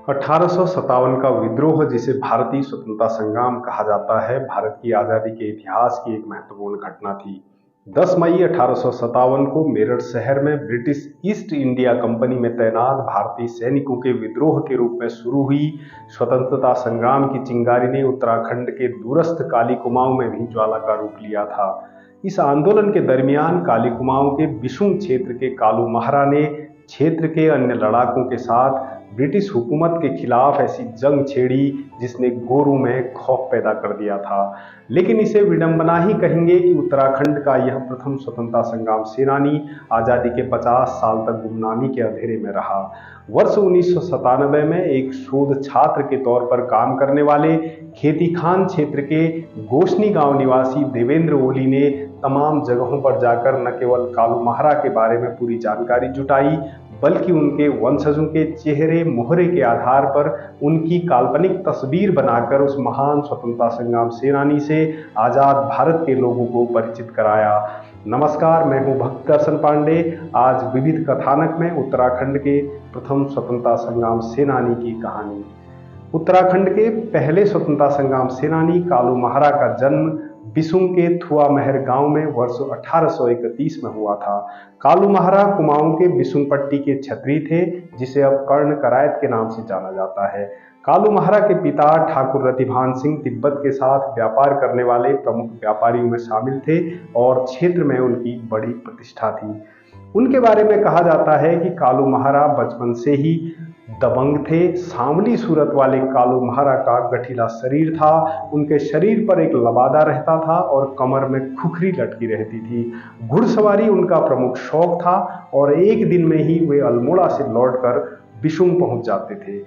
1857 का विद्रोह, जिसे भारतीय स्वतंत्रता संग्राम कहा जाता है, भारत की आज़ादी के इतिहास की एक महत्वपूर्ण घटना थी। 10 मई 1857 को मेरठ शहर में ब्रिटिश ईस्ट इंडिया कंपनी में तैनात भारतीय सैनिकों के विद्रोह के रूप में शुरू हुई स्वतंत्रता संग्राम की चिंगारी ने उत्तराखंड के दूरस्थ काली कुमाऊं में भी ज्वाला का रूप लिया था। इस आंदोलन के दरमियान काली कुमाऊं के बिशुंग क्षेत्र के कालू महरा ने क्षेत्र के अन्य लड़ाकों के साथ ब्रिटिश हुकूमत के खिलाफ ऐसी जंग छेड़ी जिसने गोरों में खौफ पैदा कर दिया था। लेकिन इसे विडंबना ही कहेंगे कि उत्तराखंड का यह प्रथम स्वतंत्रता संग्राम सेनानी आज़ादी के 50 साल तक गुमनामी के अंधेरे में रहा। वर्ष 1997 में एक शोध छात्र के तौर पर काम करने वाले खेती खान क्षेत्र के गोशनी गांव निवासी देवेंद्र ओली ने तमाम जगहों पर जाकर न केवल कालू महरा के बारे में पूरी जानकारी जुटाई, बल्कि उनके वंशजों के चेहरे मोहरे के आधार पर उनकी काल्पनिक तस्वीर बनाकर उस महान स्वतंत्रता संग्राम सेनानी से आज़ाद भारत के लोगों को परिचित कराया। नमस्कार, मैं हूं भक्त दर्शन पांडे। आज विविध कथानक में उत्तराखंड के प्रथम स्वतंत्रता संग्राम सेनानी की कहानी। उत्तराखंड के पहले स्वतंत्रता संग्राम सेनानी कालू महरा का जन्म बिशुंग के थुआ महर गांव में वर्ष 1831 में हुआ था। कालू महरा कुमाऊं के बिशुंग पट्टी के छत्री थे, जिसे अब कर्ण करायत के नाम से जाना जाता है। कालू महरा के पिता ठाकुर रतिभान सिंह तिब्बत के साथ व्यापार करने वाले प्रमुख व्यापारियों में शामिल थे और क्षेत्र में उनकी बड़ी प्रतिष्ठा थी। उनके बारे में कहा जाता है कि कालू महरा बचपन से ही दबंग थे। सांवली सूरत वाले कालू महरा का गठीला शरीर था। उनके शरीर पर एक लबादा रहता था और कमर में खुखरी लटकी रहती थी। घुड़सवारी उनका प्रमुख शौक था और एक दिन में ही वे अल्मोड़ा से लौटकर बिशुंग पहुंच जाते थे।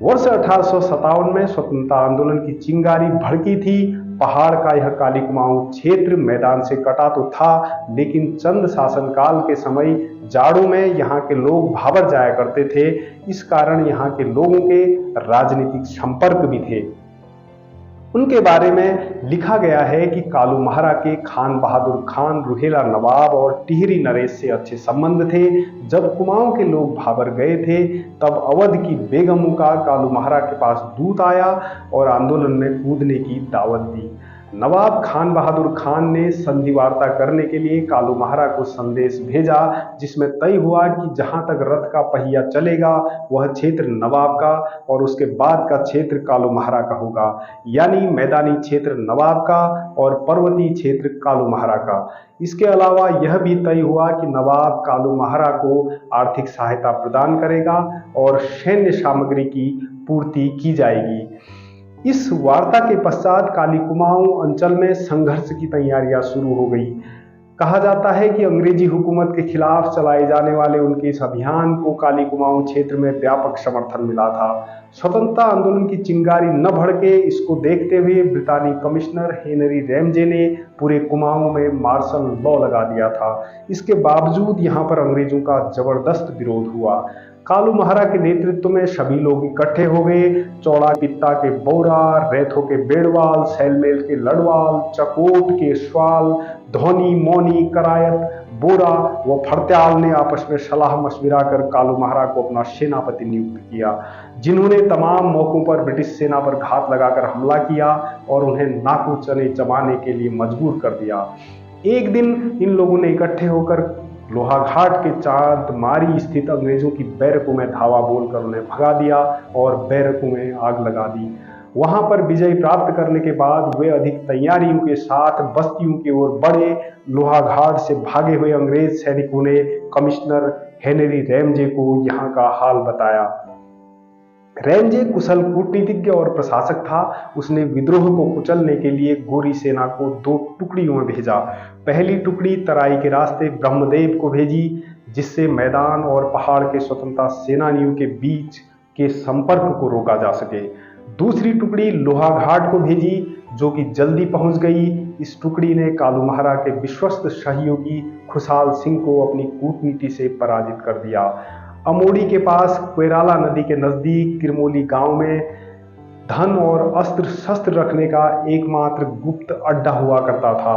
वर्ष 1857 में स्वतंत्रता आंदोलन की चिंगारी भड़की थी। पहाड़ का यह काली कुमाऊं क्षेत्र मैदान से कटा तो था, लेकिन चंद शासनकाल के समय जाड़ों में यहाँ के लोग भाबर जाया करते थे। इस कारण यहाँ के लोगों के राजनीतिक संपर्क भी थे। उनके बारे में लिखा गया है कि कालू महरा के खान बहादुर खान, रुहेला नवाब और टिहरी नरेश से अच्छे संबंध थे। जब कुमाऊं के लोग भाबर गए थे, तब अवध की बेगमों का कालू महरा के पास दूत आया और आंदोलन में कूदने की दावत दी। नवाब खान बहादुर खान ने संधि वार्ता करने के लिए कालू महरा को संदेश भेजा, जिसमें तय हुआ कि जहां तक रथ का पहिया चलेगा वह क्षेत्र नवाब का और उसके बाद का क्षेत्र कालू महरा का होगा, यानी मैदानी क्षेत्र नवाब का और पर्वतीय क्षेत्र कालू महरा का। इसके अलावा यह भी तय हुआ कि नवाब कालू महरा को आर्थिक सहायता प्रदान करेगा और सैन्य सामग्री की पूर्ति की जाएगी। इस वार्ता के पश्चात काली कुमाऊं अंचल में संघर्ष की तैयारियां शुरू हो गई। कहा जाता है कि अंग्रेजी हुकूमत के खिलाफ चलाए जाने वाले उनके इस अभियान को काली कुमाऊं क्षेत्र में व्यापक समर्थन मिला था। स्वतंत्रता आंदोलन की चिंगारी न भड़के, इसको देखते हुए ब्रितानी कमिश्नर हेनरी रैमजे ने पूरे कुमाऊं में मार्शल लॉ लगा दिया था। इसके बावजूद यहाँ पर अंग्रेजों का जबरदस्त विरोध हुआ। कालू महरा के नेतृत्व में सभी लोग इकट्ठे हो गए। चौड़ा पित्ता के बौरा, रेथो के बेड़वाल, सैलमेल के लड़वाल, चकोट के स्वाल, धोनी, मौनी, करायत, बोरा व फरत्याल ने आपस में सलाह मशविरा कर कालू महरा को अपना सेनापति नियुक्त किया, जिन्होंने तमाम मौकों पर ब्रिटिश सेना पर घात लगाकर हमला किया और उन्हें नाकू चने चबाने के लिए मजबूर कर दिया। एक दिन इन लोगों ने इकट्ठे होकर लोहाघाट के चांदमारी स्थित अंग्रेजों की बैरकों में धावा बोलकर उन्हें भगा दिया और बैरकों में आग लगा दी। वहां पर विजय प्राप्त करने के बाद वे अधिक तैयारियों के साथ बस्तियों की ओर बढ़े। लोहाघाट से भागे हुए अंग्रेज सैनिकों ने कमिश्नर हेनरी रैमजे को यहाँ का हाल बताया। रैमजे कुशल कूटनीतिज्ञ और प्रशासक था। उसने विद्रोह को कुचलने के लिए गोरी सेना को 2 टुकड़ियों में भेजा। पहली टुकड़ी तराई के रास्ते ब्रह्मदेव को भेजी, जिससे मैदान और पहाड़ के स्वतंत्रता सेनानियों के बीच के संपर्क को रोका जा सके। दूसरी टुकड़ी लोहाघाट को भेजी, जो कि जल्दी पहुंच गई। इस टुकड़ी ने कालू महरा के विश्वस्त सहयोगी खुशहाल सिंह को अपनी कूटनीति से पराजित कर दिया। अमोड़ी के पास कोयराला नदी के नजदीक किरमोली गांव में धन और अस्त्र शस्त्र रखने का एकमात्र गुप्त अड्डा हुआ करता था।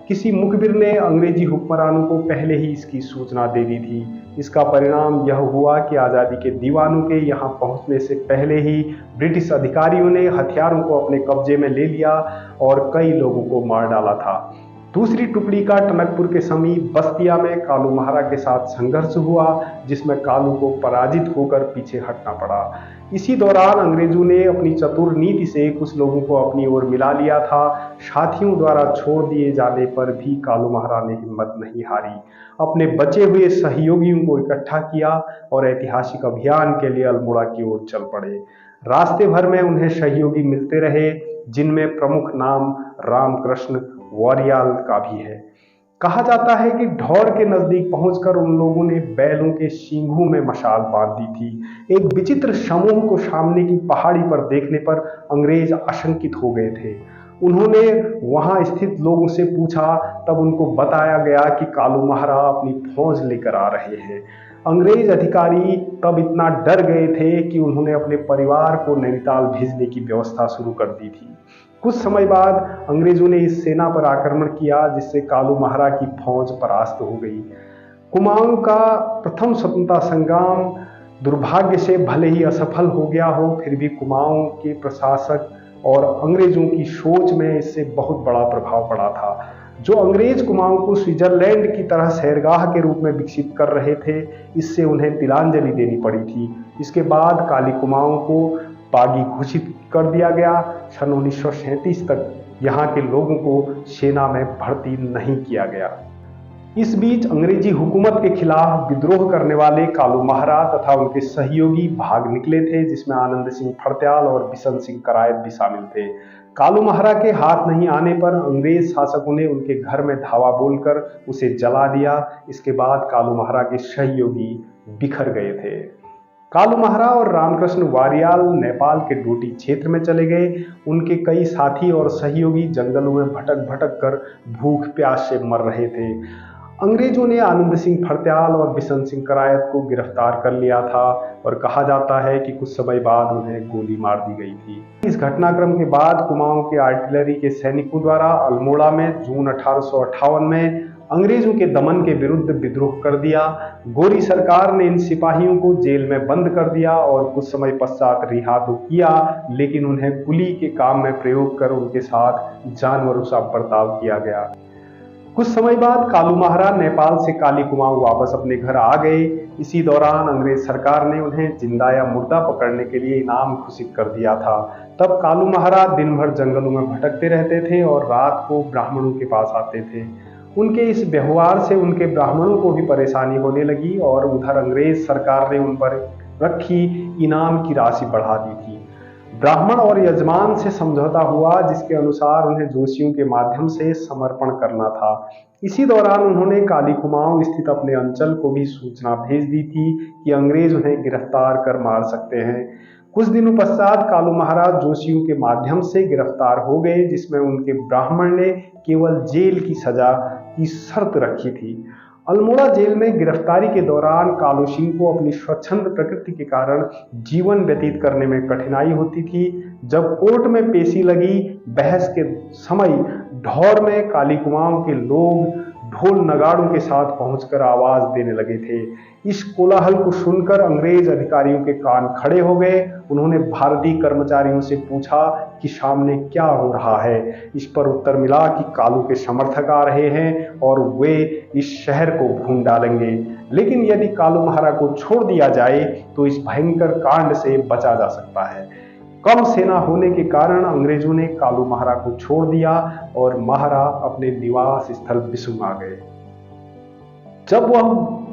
किसी मुखबिर ने अंग्रेजी हुक्मरानों को पहले ही इसकी सूचना दे दी थी। इसका परिणाम यह हुआ कि आज़ादी के दीवानों के यहाँ पहुँचने से पहले ही ब्रिटिश अधिकारियों ने हथियारों को अपने कब्जे में ले लिया और कई लोगों को मार डाला था। दूसरी टुकड़ी का टनकपुर के समीप बस्तिया में कालू महारा के साथ संघर्ष हुआ, जिसमें कालू को पराजित होकर पीछे हटना पड़ा। इसी दौरान अंग्रेजों ने अपनी चतुर नीति से कुछ लोगों को अपनी ओर मिला लिया था। साथियों द्वारा छोड़ दिए जाने पर भी कालू महारा ने हिम्मत नहीं हारी, अपने बचे हुए सहयोगियों को इकट्ठा किया और ऐतिहासिक अभियान के लिए अल्मोड़ा की ओर चल पड़े। रास्ते भर में उन्हें सहयोगी मिलते रहे, जिनमें प्रमुख नाम रामकृष्ण वारियाल का भी है। कहा जाता है कि ढौर के नजदीक पहुंचकर उन लोगों ने बैलों के सींगों में मशाल बांध दी थी। एक विचित्र समूह को सामने की पहाड़ी पर देखने पर अंग्रेज आशंकित हो गए थे। उन्होंने वहां स्थित लोगों से पूछा, तब उनको बताया गया कि कालू महारा अपनी फौज लेकर आ रहे हैं। अंग्रेज अधिकारी तब इतना डर गए थे कि उन्होंने अपने परिवार को नैनीताल भेजने की व्यवस्था शुरू कर दी थी। कुछ समय बाद अंग्रेजों ने इस सेना पर आक्रमण किया, जिससे कालू महारा की फौज परास्त हो गई। कुमाऊं का प्रथम स्वतंत्रता संग्राम दुर्भाग्य से भले ही असफल हो गया हो, फिर भी कुमाऊं के प्रशासक और अंग्रेजों की सोच में इससे बहुत बड़ा प्रभाव पड़ा था। जो अंग्रेज कुमाऊं को स्विट्जरलैंड की तरह सैरगाह के रूप में विकसित कर रहे थे, इससे उन्हें तिलांजलि देनी पड़ी थी। इसके बाद काली कुमाऊं को बागी घोषित कर दिया गया। सन 1937 तक यहाँ के लोगों को सेना में भर्ती नहीं किया गया। इस बीच अंग्रेजी हुकूमत के खिलाफ विद्रोह करने वाले कालू महारा तथा उनके सहयोगी भाग निकले थे, जिसमें आनंद सिंह फड़त्याल और बिशन सिंह करायत भी शामिल थे। कालू महारा के हाथ नहीं आने पर अंग्रेज शासकों ने उनके घर में धावा बोलकर उसे जला दिया। इसके बाद कालू महारा के सहयोगी बिखर गए थे। कालू महारा और रामकृष्ण वारियाल नेपाल के डोटी क्षेत्र में चले गए। उनके कई साथी और सहयोगी जंगलों में भटक भटक कर भूख प्यास से मर रहे थे। अंग्रेजों ने आनंद सिंह फड़त्याल और बिशन सिंह करायत को गिरफ्तार कर लिया था और कहा जाता है कि कुछ समय बाद उन्हें गोली मार दी गई थी। इस घटनाक्रम के बाद कुमाऊं के आर्टिलरी के सैनिकों द्वारा अल्मोड़ा में जून 1858 में अंग्रेजों के दमन के विरुद्ध विद्रोह कर दिया। गोरी सरकार ने इन सिपाहियों को जेल में बंद कर दिया और कुछ समय पश्चात रिहा तो किया, लेकिन उन्हें कुली के काम में प्रयोग कर उनके साथ जानवरों सा बर्ताव किया गया। कुछ समय बाद कालू महारा नेपाल से काली कुमाऊं वापस अपने घर आ गए। इसी दौरान अंग्रेज सरकार ने उन्हें जिंदा या मुर्दा पकड़ने के लिए इनाम घोषित कर दिया था। तब कालू महारा दिन भर जंगलों में भटकते रहते थे और रात को ब्राह्मणों के पास आते थे। उनके इस व्यवहार से उनके ब्राह्मणों को भी परेशानी होने लगी और उधर अंग्रेज सरकार ने उन पर रखी इनाम की राशि बढ़ा दी थी। ब्राह्मण और यजमान से समझौता हुआ, जिसके अनुसार उन्हें जोशियों के माध्यम से समर्पण करना था। इसी दौरान उन्होंने काली कुमाऊं स्थित अपने अंचल को भी सूचना भेज दी थी कि अंग्रेज उन्हें गिरफ्तार कर मार सकते हैं। कुछ दिनों पश्चात कालू महाराज जोशियों के माध्यम से गिरफ्तार हो गए, जिसमें उनके ब्राह्मण ने केवल जेल की सजा की शर्त रखी थी। अल्मोड़ा जेल में गिरफ्तारी के दौरान कालू सिंह को अपनी स्वच्छंद प्रकृति के कारण जीवन व्यतीत करने में कठिनाई होती थी। जब कोर्ट में पेशी लगी, बहस के समय ढौर में काली कुमाऊं के लोग ढोल नगाड़ों के साथ पहुंचकर आवाज देने लगे थे। इस कोलाहल को सुनकर अंग्रेज अधिकारियों के कान खड़े हो गए। उन्होंने भारतीय कर्मचारियों से पूछा कि सामने क्या हो रहा है। इस पर उत्तर मिला कि कालू के समर्थक आ रहे हैं और वे इस शहर को भून डालेंगे, लेकिन यदि कालू महारा को छोड़ दिया जाए तो इस भयंकर कांड से बचा जा सकता है। कम सेना होने के कारण अंग्रेजों ने कालू महारा को छोड़ दिया और महारा अपने निवास स्थल बिसुम आ गए। जब वह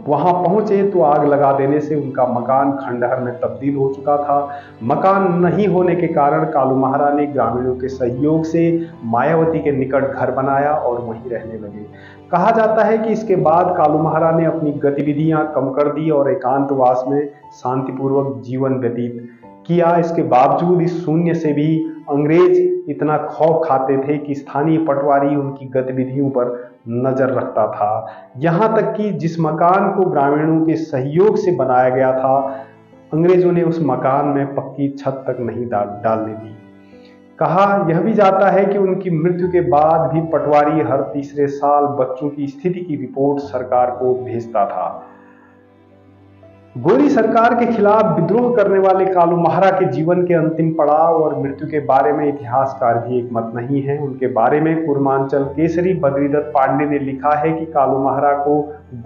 वहां पहुंचे तो आग लगा देने से उनका मकान खंडहर में तब्दील हो चुका था। मकान नहीं होने के कारण कालू महारा ने ग्रामीणों के सहयोग से मायावती के निकट घर बनाया और वहीं रहने लगे। कहा जाता है कि इसके बाद कालू महारा ने अपनी गतिविधियां कम कर दी और एकांतवास में शांतिपूर्वक जीवन व्यतीत किया। इसके बावजूद इस शून्य से भी अंग्रेज इतना खौफ खाते थे कि स्थानीय पटवारी उनकी गतिविधियों पर नजर रखता था। यहाँ तक कि जिस मकान को ग्रामीणों के सहयोग से बनाया गया था, अंग्रेजों ने उस मकान में पक्की छत तक नहीं डालने दी। कहा यह भी जाता है कि उनकी मृत्यु के बाद भी पटवारी हर तीसरे साल बच्चों की स्थिति की रिपोर्ट सरकार को भेजता था। गोरी सरकार के खिलाफ विद्रोह करने वाले कालू महारा के जीवन के अंतिम पड़ाव और मृत्यु के बारे में इतिहासकार भी एक मत नहीं है। उनके बारे में पूर्वांचल केसरी बद्रीदत्त पांडे ने लिखा है कि कालू महारा को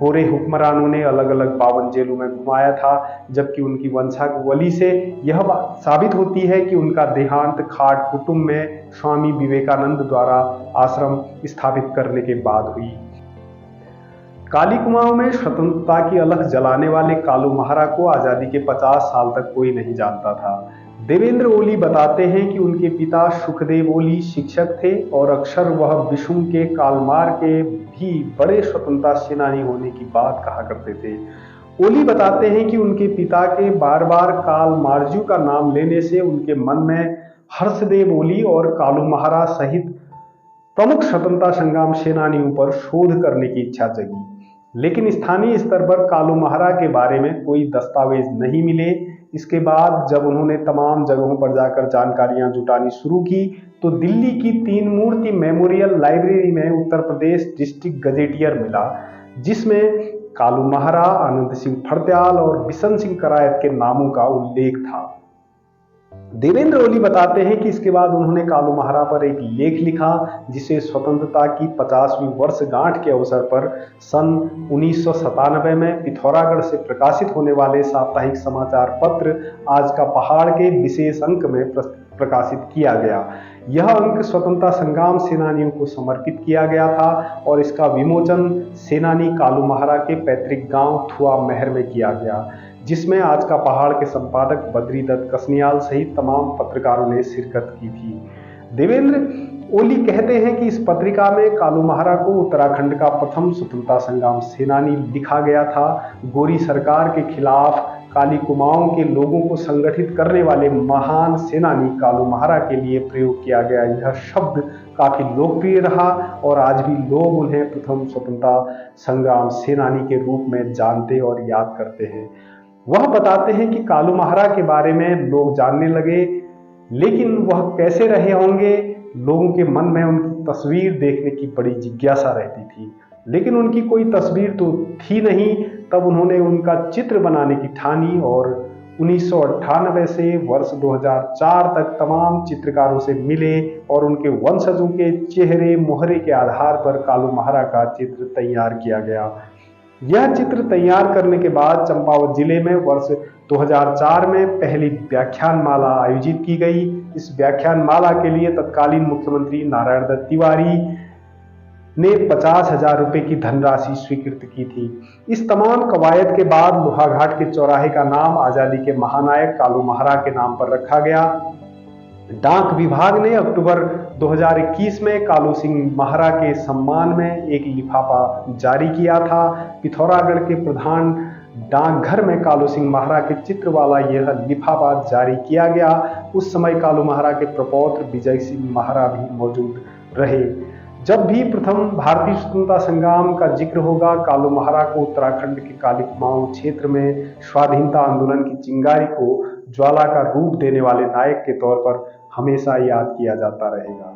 गोरे हुक्मरानों ने अलग अलग 52 जेलों में घुमाया था, जबकि उनकी वंशावली से यह बात साबित होती है कि उनका देहांत खाट कुटुंब में स्वामी विवेकानंद द्वारा आश्रम स्थापित करने के बाद हुई। काली कुमाऊं में स्वतंत्रता की अलख जलाने वाले कालू महारा को आजादी के 50 साल तक कोई नहीं जानता था। देवेंद्र ओली बताते हैं कि उनके पिता सुखदेव ओली शिक्षक थे और अक्सर वह विषुम के कालमार के भी बड़े स्वतंत्रता सेनानी होने की बात कहा करते थे। ओली बताते हैं कि उनके पिता के बार बार काल मार्जू का नाम लेने से उनके मन में हर्षदेव ओली और कालू महारा सहित प्रमुख स्वतंत्रता संग्राम सेनानियों पर शोध करने की इच्छा जगी, लेकिन स्थानीय स्तर पर कालू महारा के बारे में कोई दस्तावेज नहीं मिले। इसके बाद जब उन्होंने तमाम जगहों पर जाकर जानकारियां जुटानी शुरू की तो दिल्ली की 3 मूर्ति मेमोरियल लाइब्रेरी में उत्तर प्रदेश डिस्ट्रिक्ट गजेटियर मिला, जिसमें कालू महारा, आनंद सिंह फड़त्याल और बिशन सिंह करायत के नामों का उल्लेख था। देवेंद्र ओली बताते हैं कि इसके बाद उन्होंने कालू महारा पर एक लेख लिखा, जिसे स्वतंत्रता की 50वीं वर्षगांठ के अवसर पर सन 1997 में पिथौरागढ़ से प्रकाशित होने वाले साप्ताहिक समाचार पत्र आज का पहाड़ के विशेष अंक में प्रकाशित किया गया। यह अंक स्वतंत्रता संग्राम सेनानियों को समर्पित किया गया था और इसका विमोचन सेनानी कालू महारा के पैतृक गांव थुआ महर में किया गया, जिसमें आज का पहाड़ के संपादक बद्रीदत्त कसनियाल सहित तमाम पत्रकारों ने शिरकत की थी। देवेंद्र ओली कहते हैं कि इस पत्रिका में कालू महारा को उत्तराखंड का प्रथम स्वतंत्रता संग्राम सेनानी लिखा गया था। गोरी सरकार के खिलाफ काली कुमाऊं के लोगों को संगठित करने वाले महान सेनानी कालू महारा के लिए प्रयोग किया गया यह शब्द काफी लोकप्रिय रहा और आज भी लोग उन्हें प्रथम स्वतंत्रता संग्राम सेनानी के रूप में जानते और याद करते हैं। वह बताते हैं कि कालू महारा के बारे में लोग जानने लगे, लेकिन वह कैसे रहे होंगे। लोगों के मन में उनकी तस्वीर देखने की बड़ी जिज्ञासा रहती थी, लेकिन उनकी कोई तस्वीर तो थी नहीं। तब उन्होंने उनका चित्र बनाने की ठानी और 1998 से वर्ष 2004 तक तमाम चित्रकारों से मिले और उनके वंशजों के चेहरे मोहरे के आधार पर कालू महारा का चित्र तैयार किया गया। यह चित्र तैयार करने के बाद चंपावत जिले में वर्ष 2004 में पहली व्याख्यान माला आयोजित की गई। इस व्याख्यान माला के लिए तत्कालीन मुख्यमंत्री नारायण दत्त तिवारी ने 50,000 रुपए की धनराशि स्वीकृत की थी। इस तमाम कवायद के बाद लोहाघाट के चौराहे का नाम आजादी के महानायक कालू महारा के नाम पर रखा गया। डाक विभाग ने अक्टूबर 2021 में कालू सिंह महारा के सम्मान में एक लिफाफा जारी किया था। पिथौरागढ़ के प्रधान डाकघर में कालू सिंह महारा के चित्र वाला यह लिफाफा जारी किया गया। उस समय कालू महारा के प्रपौत्र विजय सिंह महारा भी मौजूद रहे। जब भी प्रथम भारतीय स्वतंत्रता संग्राम का जिक्र होगा, कालू महारा को उत्तराखंड के काली कुमाऊं क्षेत्र में स्वाधीनता आंदोलन की चिंगारी को ज्वाला का रूप देने वाले नायक के तौर पर हमेशा याद किया जाता रहेगा।